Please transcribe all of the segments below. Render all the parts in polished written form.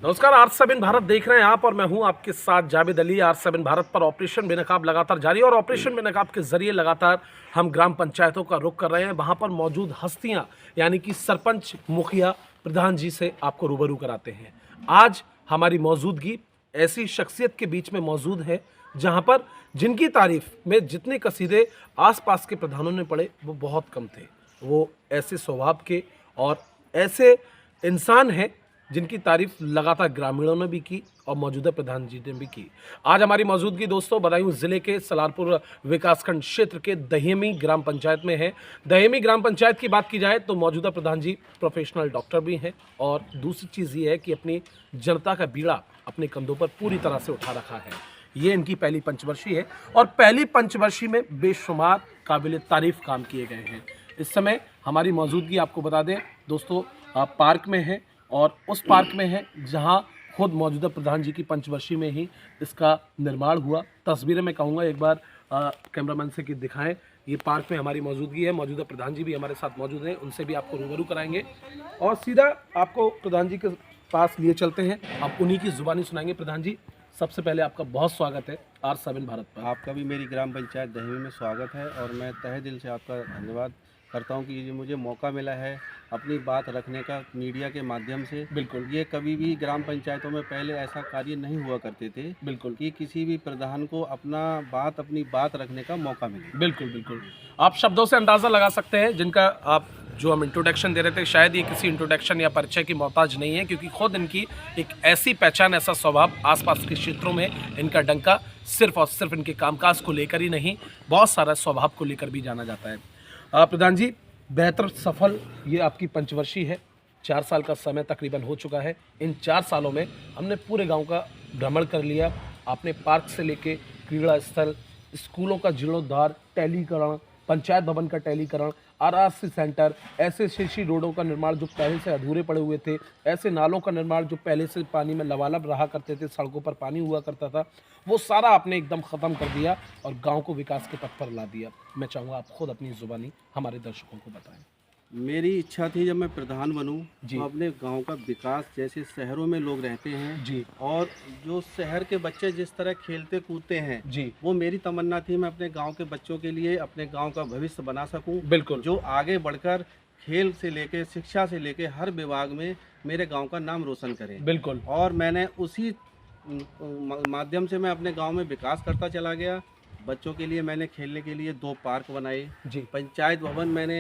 नमस्कार, R7 भारत देख रहे हैं आप और मैं हूं आपके साथ जावेद अली। R7 भारत पर ऑपरेशन बेनकाब लगातार जारी है और ऑपरेशन बेनकाब के जरिए लगातार हम ग्राम पंचायतों का रुख कर रहे हैं। वहां पर मौजूद हस्तियां यानी कि सरपंच, मुखिया, प्रधान जी से आपको रूबरू कराते हैं। आज हमारी मौजूदगी ऐसी शख्सियत के बीच में मौजूद है जहां पर जिनकी तारीफ में जितने कसीदे आसपास के प्रधानों ने पढ़े वो बहुत कम थे। वो ऐसे स्वभाव के और ऐसे इंसान हैं जिनकी तारीफ लगातार ग्रामीणों ने भी की और मौजूदा प्रधान जी ने भी की। आज हमारी मौजूदगी दोस्तों बदायूं जिले के सलारपुर विकासखंड क्षेत्र के दहेमी ग्राम पंचायत में है। दहेमी ग्राम पंचायत की बात की जाए तो मौजूदा प्रधान जी प्रोफेशनल डॉक्टर भी हैं और दूसरी चीज़ ये है कि अपनी जनता का बीड़ा अपने कंधों पर पूरी तरह से उठा रखा है। ये इनकी पहली पंचवर्षीय है और पहली पंचवर्षीय में बेशुमार काबिल तारीफ काम किए गए हैं। इस समय हमारी मौजूदगी आपको बता दें दोस्तों पार्क में है और उस पार्क में है जहां खुद मौजूदा प्रधान जी की पंचवर्षीय में ही इसका निर्माण हुआ। तस्वीरें मैं कहूँगा एक बार कैमरामैन से कि दिखाएं। ये पार्क में हमारी मौजूदगी है, मौजूदा प्रधान जी भी हमारे साथ मौजूद हैं, उनसे भी आपको रूबरू कराएंगे और सीधा आपको प्रधान जी के पास लिए चलते हैं। आप उन्हीं की जुबानी सुनाएंगे। प्रधान जी, सबसे पहले आपका बहुत स्वागत है R7 भारत पर। आपका भी मेरी ग्राम पंचायत दहेमी में स्वागत है और मैं तहे दिल से आपका धन्यवाद करता हूं कि ये मुझे मौका मिला है अपनी बात रखने का मीडिया के माध्यम से। बिल्कुल, ये कभी भी ग्राम पंचायतों में पहले ऐसा कार्य नहीं हुआ करते थे बिल्कुल, कि किसी भी प्रधान को अपनी बात रखने का मौका मिले। बिल्कुल, बिल्कुल। आप शब्दों से अंदाज़ा लगा सकते हैं जिनका आप जो हम इंट्रोडक्शन दे रहे थे, शायद ये किसी इंट्रोडक्शन या परिचय की मोहताज नहीं है, क्योंकि खुद इनकी एक ऐसी पहचान, ऐसा स्वभाव, आसपास के क्षेत्रों में इनका डंका सिर्फ और सिर्फ इनके कामकाज को लेकर ही नहीं, बहुत सारा स्वभाव को लेकर भी जाना जाता है। प्रधान जी, बेहतर सफल ये आपकी पंचवर्षीय है। 4 साल का समय तकरीबन हो चुका है। इन 4 सालों में हमने पूरे गांव का भ्रमण कर लिया। आपने पार्क से लेके क्रीड़ा स्थल, स्कूलों का जीर्णोद्धार, टैलीकरण, पंचायत भवन का टैलीकरण, आरआरसी सेंटर, ऐसे शीशी रोडों का निर्माण जो पहले से अधूरे पड़े हुए थे, ऐसे नालों का निर्माण जो पहले से पानी में लबालब रहा करते थे, सड़कों पर पानी हुआ करता था, वो सारा आपने एकदम ख़त्म कर दिया और गांव को विकास के पथ पर ला दिया। मैं चाहूँगा आप खुद अपनी ज़ुबानी हमारे दर्शकों को बताएं। मेरी इच्छा थी जब मैं प्रधान बनूं जी। तो अपने गांव का विकास, जैसे शहरों में लोग रहते हैं जी और जो शहर के बच्चे जिस तरह खेलते कूदते हैं, जी, वो मेरी तमन्ना थी मैं अपने गांव के बच्चों के लिए अपने गांव का भविष्य बना सकूं, बिल्कुल, जो आगे बढ़कर खेल से लेके शिक्षा से लेके हर विभाग में मेरे गांव का नाम रोशन करें। बिल्कुल, और मैंने उसी माध्यम से मैं अपने गांव में विकास करता चला गया। बच्चों के लिए मैंने खेलने के लिए 2 पार्क बनाए। जी, पंचायत भवन मैंने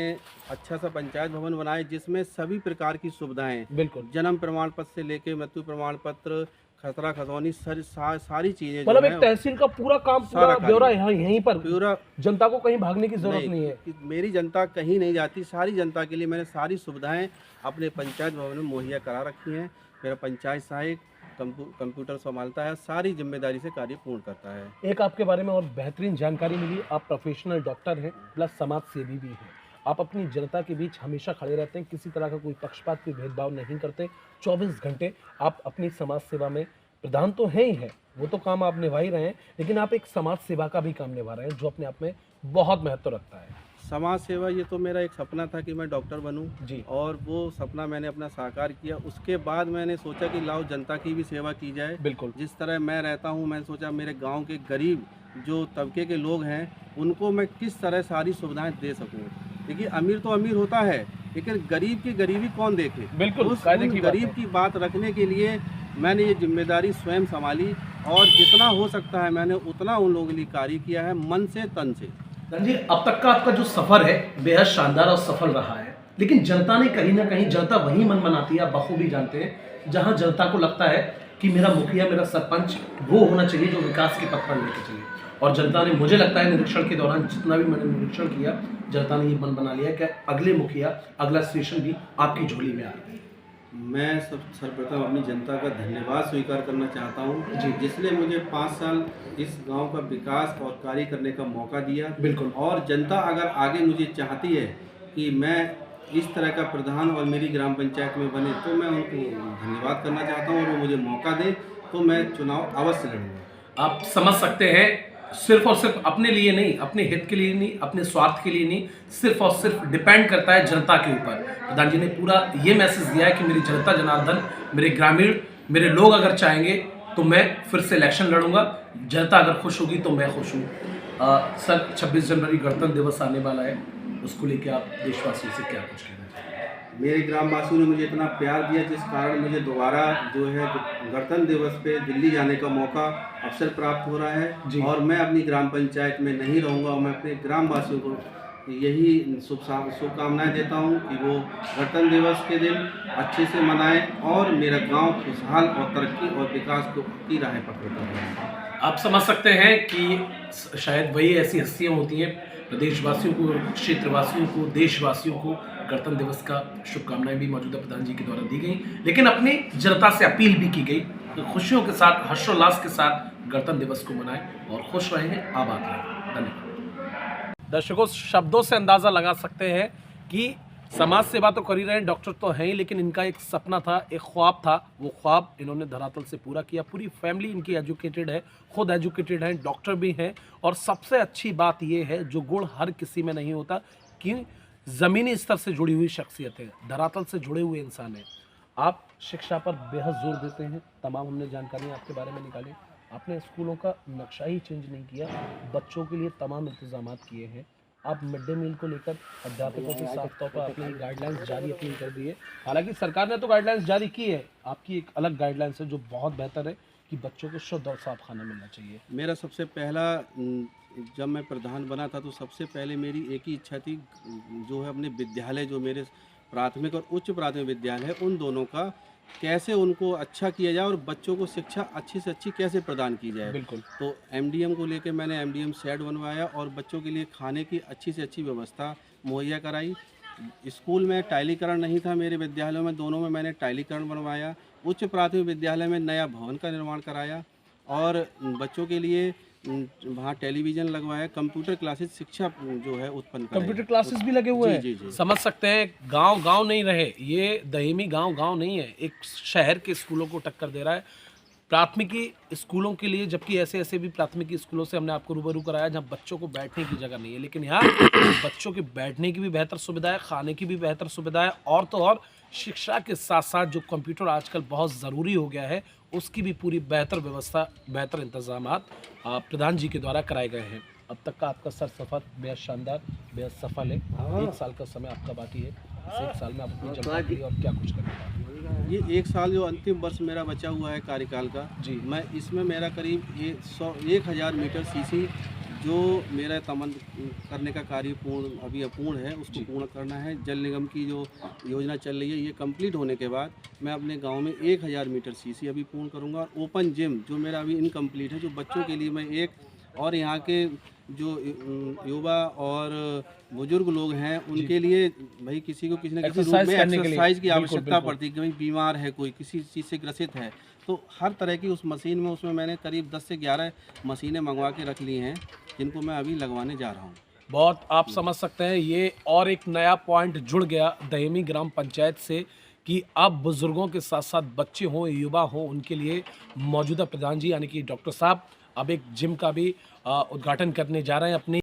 अच्छा सा पंचायत भवन बनाए जिसमें सभी प्रकार की सुविधाएं, बिल्कुल। जन्म प्रमाण पत्र से लेके मृत्यु प्रमाण पत्र, खतरा खतौनी, सारी चीज़ें जो मतलब एक हैं, तहसील का पूरा काम, पूरा सारा कार्य। ब्यौरा यहाँ यहीं पर, पूरा जनता को कहीं भागने की जरूरत नहीं है। कि मेरी जनता कहीं नहीं जाती, सारी जनता के लिए मैंने सारी सुविधाएं अपने पंचायत भवन में मुहैया करा रखी हैं। मेरा पंचायत सहायक कंप्यूटर संभालता है, सारी जिम्मेदारी से कार्य पूर्ण करता है। एक आपके बारे में और बेहतरीन जानकारी मिली, आप प्रोफेशनल डॉक्टर हैं प्लस समाज सेवी भी हैं। आप अपनी जनता के बीच हमेशा खड़े रहते हैं, किसी तरह का कोई पक्षपात, कोई भेदभाव नहीं करते। 24 घंटे आप अपनी समाज सेवा में, प्रधान तो हैं ही हैं, वो तो काम आप निभा ही रहे हैं, लेकिन आप एक समाज सेवा का भी काम निभा रहे हैं जो अपने आप में बहुत महत्व रखता है। समाज सेवा, ये तो मेरा एक सपना था कि मैं डॉक्टर बनूं जी, और वो सपना मैंने अपना साकार किया। उसके बाद मैंने सोचा कि लाओ जनता की भी सेवा की जाए। बिल्कुल, जिस तरह मैं रहता हूं, मैंने सोचा मेरे गांव के गरीब जो तबके के लोग हैं उनको मैं किस तरह सारी सुविधाएं दे सकूं। देखिए, अमीर तो अमीर होता है लेकिन गरीब की गरीबी कौन देखे। बिल्कुल, उस कायदे की बात गरीब है। की बात रखने के लिए मैंने ये जिम्मेदारी स्वयं संभाली और जितना हो सकता है मैंने उतना उन लोगों के लिए कार्य किया है, मन से तन से। जी, अब तक का आपका जो सफर है बेहद शानदार और सफल रहा है, लेकिन जनता ने कहीं ना कहीं, जनता वही मन बनाती है, आप बखूबी जानते हैं, जहां जनता को लगता है कि मेरा मुखिया, मेरा सरपंच वो होना चाहिए जो विकास के पथ पर लेके चले। और जनता ने, मुझे लगता है निरीक्षण के दौरान जितना भी मैंने निरीक्षण किया, जनता ने ये मन बना लिया कि अगले मुखिया, अगला स्टेशन भी आपकी झोली में आ रहा है। मैं सर्वप्रथम अपनी जनता का धन्यवाद स्वीकार करना चाहता हूं जी, जिसने मुझे 5 साल इस गांव का विकास और कार्य करने का मौका दिया। बिल्कुल, और जनता अगर आगे मुझे चाहती है कि मैं इस तरह का प्रधान और मेरी ग्राम पंचायत में बने तो मैं उनको धन्यवाद करना चाहता हूं और वो मुझे मौका दे तो मैं चुनाव अवश्य लड़ूंगा। आप समझ सकते हैं, सिर्फ और सिर्फ अपने लिए नहीं, अपने हित के लिए नहीं, अपने स्वार्थ के लिए नहीं, सिर्फ और सिर्फ डिपेंड करता है जनता के ऊपर। प्रधान जी ने पूरा ये मैसेज दिया है कि मेरी जनता जनार्दन, मेरे ग्रामीण मेरे लोग अगर चाहेंगे तो मैं फिर से इलेक्शन लड़ूंगा। जनता अगर खुश होगी तो मैं खुश हूँ। सर, 26 जनवरी गणतंत्र दिवस आने वाला है, उसको लेके आप देशवासियों से क्या कुछ कहना चाहेंगे? मेरे ग्रामवासियों ने मुझे इतना प्यार दिया जिस कारण मुझे दोबारा जो है गणतंत्र दिवस पे दिल्ली जाने का मौका अवसर प्राप्त हो रहा जी। है और मैं अपनी ग्राम पंचायत में नहीं रहूँगा और मैं अपने ग्रामवासियों को यही शुभकामनाएं देता हूँ कि वो गणतंत्र दिवस के दिन अच्छे से मनाएं और मेरा गांव खुशहाल और तरक्की और विकास की राह पकड़ता रहे। आप समझ सकते हैं कि शायद वही ऐसी हस्तियां होती हैं, प्रदेशवासियों को, क्षेत्रवासियों को, देशवासियों को गणतंत्र दिवस का शुभकामनाएं भी मौजूदा प्रधान जी के द्वारा दी गई, लेकिन अपनी जनता से अपील भी की गई कि खुशियों के साथ, हर्षोल्लास के साथ गणतंत्र दिवस को मनाएं और खुश रहें, आबाद रहें। धन्यवाद। दर्शकों, शब्दों से अंदाज़ा लगा सकते हैं कि समाज सेवा तो कर ही रहे हैं, डॉक्टर तो हैं ही, लेकिन इनका एक सपना था, एक ख्वाब था, वो ख्वाब इन्होंने धरातल से पूरा किया। पूरी फैमिली इनकी एजुकेटेड है, खुद एजुकेटेड हैं, डॉक्टर भी हैं, और सबसे अच्छी बात ये है, जो गुण हर किसी में नहीं होता, कि ज़मीनी स्तर से जुड़ी हुई शख्सियत है, धरातल से जुड़े हुए इंसान हैं। आप शिक्षा पर बेहद जोर देते हैं, तमाम हमने जानकारियाँ आपके बारे में निकाली। आपने स्कूलों का नक्शा ही चेंज नहीं किया, बच्चों के लिए तमाम इंतजामात किए हैं। आप मिड डे मील को लेकर अध्यापकों से साफ तौर पर अपनी गाइडलाइंस जारी अपनी कर दी है। हालांकि सरकार ने तो गाइडलाइंस जारी की है, आपकी एक अलग गाइडलाइंस है जो बहुत बेहतर है कि बच्चों को शुद्ध और साफ खाना मिलना चाहिए। मेरा सबसे पहला जब मैं प्रधान बना था तो सबसे पहले मेरी एक ही इच्छा थी, जो है अपने विद्यालय, जो मेरे प्राथमिक और उच्च प्राथमिक विद्यालय है, उन दोनों का कैसे उनको अच्छा किया जाए और बच्चों को शिक्षा अच्छी से अच्छी कैसे प्रदान की जाए। बिल्कुल। तो एमडीएम को लेकर मैंने एमडीएम सेट बनवाया और बच्चों के लिए खाने की अच्छी से अच्छी व्यवस्था मुहैया कराई। स्कूल में टाइलीकरण नहीं था, मेरे विद्यालयों में दोनों में मैंने टाइलीकरण बनवाया। उच्च प्राथमिक विद्यालय में नया भवन का निर्माण कराया और बच्चों के लिए वहाँ टेलीविज़न लगवाया, कंप्यूटर क्लासेस शिक्षा जो है उत्पन्न कराई। कंप्यूटर क्लासेस भी लगे हुए हैं। जी, जी, जी। समझ सकते हैं, गांव नहीं रहे, ये दहेमी गांव नहीं है, एक शहर के स्कूलों को टक्कर दे रहा है प्राथमिकी स्कूलों के लिए, जबकि ऐसे भी प्राथमिकी स्कूलों से हमने आपको रूबरू कराया जहाँ बच्चों को बैठने की जगह नहीं है, लेकिन यहाँ बच्चों के बैठने की भी बेहतर सुविधा है, खाने की भी बेहतर सुविधा है, और तो और शिक्षा के साथ साथ जो कंप्यूटर आजकल बहुत ज़रूरी हो गया है, उसकी भी पूरी बेहतर व्यवस्था, बेहतर इंतजामात प्रधान जी के द्वारा कराए गए हैं। अब तक का आपका सर सफ़र बेहद शानदार, बेहद सफल है। 1 साल का समय आपका बाकी है, इस 1 साल में आप अपनी जनता के लिए और क्या कुछ करेंगे? ये 1 साल जो अंतिम वर्ष मेरा बचा हुआ है कार्यकाल का जी। मैं इसमें मेरा करीब 1000 मीटर सीसी जो मेरा तमन करने का कार्य अभी अपूर्ण है, उसको पूर्ण करना है। जल निगम की जो योजना चल रही है, ये कंप्लीट होने के बाद मैं अपने गांव में 1000 मीटर सीसी अभी पूर्ण करूंगा। और ओपन जिम जो मेरा अभी इनकम्प्लीट है, जो बच्चों के लिए मैं एक, और यहाँ के जो युवा और बुजुर्ग लोग हैं उनके लिए भाई किसी को किसी न किसी रूप में एक्सरसाइज की आवश्यकता पड़ती है, कहीं बीमार है, कोई किसी चीज़ से ग्रसित है, तो हर तरह की उस मशीन में, उसमें मैंने करीब 10 से 11 मशीनें मंगवा के रख ली हैं, जिनको मैं अभी लगवाने जा रहा हूँ। बहुत आप समझ सकते हैं, ये और एक नया पॉइंट जुड़ गया दहेमी ग्राम पंचायत से कि अब बुजुर्गों के साथ साथ बच्चे हों, युवा हों, उनके लिए मौजूदा प्रधान जी यानी कि डॉक्टर साहब अब एक जिम का भी उद्घाटन करने जा रहे हैं अपनी